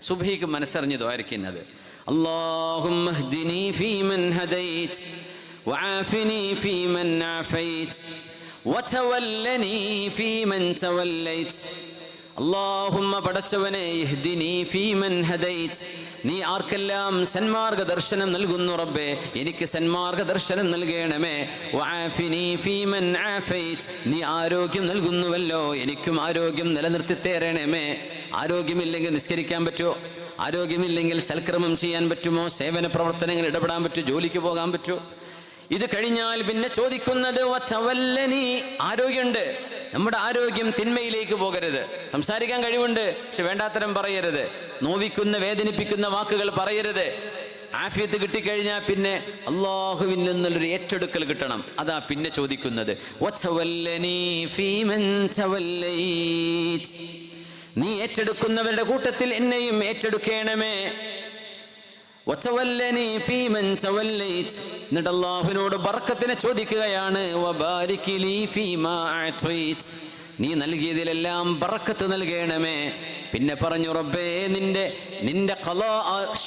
സുബ്ഹിക്ക് മനസ്സറിഞ്ഞ് ദ്വാരക്കുന്നത്. അല്ലാഹുമ്മ ഹ്ദിനി ഫീമൻ ഹദൈത് വആഫിനി ഫീമൻ ആഫൈത് വതവല്ലനി ഫീമൻ തവല്ലൈത്. അല്ലാഹുമ്മ പടച്ചവനെ ഇഹ്ദിനി ഫീമൻ ഹദൈത്, നീ ആർക്കെല്ലാം സന്മാർഗദർശനം നൽകുന്നു റബ്ബേ, എനിക്ക് സന്മാർഗദർശനം നൽകണമേ. വആഫിനി ഫീമൻ ആഫൈത്, നീ ആരോഗ്യം നൽകുന്നുവല്ലോ, എനിക്കും ആരോഗ്യം നിലനിർത്തി തരണമേ. ആരോഗ്യമില്ലെങ്കിൽ നിസ്കരിക്കാൻ പറ്റുമോ? ആരോഗ്യമില്ലെങ്കിൽ സൽക്രമം ചെയ്യാൻ പറ്റുമോ? സേവന പ്രവർത്തനങ്ങൾ ഇടപെടാൻ പറ്റുമോ? ജോലിക്ക് പോകാൻ പറ്റുമോ? ഇത് കഴിഞ്ഞാൽ പിന്നെ ചോദിക്കുന്നത് വതവല്ലനി, ആരോഗ്യമുണ്ട്, നമ്മുടെ ആരോഗ്യം തിന്മയിലേക്ക് പോകരുത്. സംസാരിക്കാൻ കഴിവുണ്ട്, പക്ഷെ വേണ്ടാത്തരം പറയരുത്, നോവിക്കുന്ന വേദനിപ്പിക്കുന്ന വാക്കുകൾ പറയരുത്. ആഫിയത്ത് കിട്ടിക്കഴിഞ്ഞാൽ പിന്നെ അള്ളാഹുവിൽ നിന്നുള്ളൊരു ഏറ്റെടുക്കൽ കിട്ടണം. അതാ പിന്നെ ചോദിക്കുന്നത്. വതവല്ലനി ഫീമൻ തവല്ലൈത്, നീ ഏറ്റെടുക്കുന്നവരുടെ കൂട്ടത്തിൽ എന്നെയും ഏറ്റെടുക്കണമേ. വതവല്ലനി ഫീമൻ തവല്ലൈത്, എന്നിട്ട് അല്ലാഹുവിനോട് ബർക്കത്തിനെ ചോദിക്കുകയാണ്. വബാരിക് ലീ ഫീമാ അഅതൈത്, നീ നൽകിയതിലെല്ലാം ബർക്കത്ത് നൽകണമേ. പിന്നെ പറഞ്ഞു റബ്ബേ, നിന്റെ ഖലാ,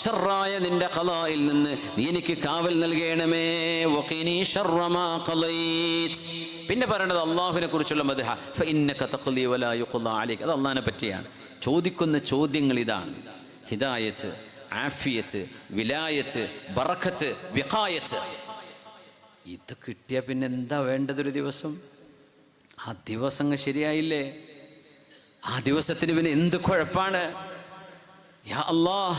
ശർറായ നിന്റെ ഖലായിൽ നിന്ന് നീ എനിക്ക് കാവൽ നൽകണമേ. വഖിനി ശർറ മാ ഖളൈത്. പിന്നെ പറയുന്നത് അല്ലാഹുവിനെ കുറിച്ചുള്ള മദ്ഹ. ഫഇന്നക തഖ്ലി വലാ യുഖ്ളാ അലൈക, അത് അല്ലാഹുവിനെ പറ്റിയാണ്. ചോദിക്കുന്ന ചോദ്യങ്ങൾ ഇതാണ്: ഹിദായത്ത്, ആഫിയത്ത്, വിലായത്ത്, ബറക്കത്ത്, വിഖായത്ത്. ഇത് കിട്ടിയ പിന്നെ എന്താ വേണ്ടതൊരു ദിവസം? ആ ദിവസം ശരിയായില്ലേ? ആ ദിവസത്തിന് പിന്നെ എന്ത് കുഴപ്പാണ്? യാ അല്ലാഹ്,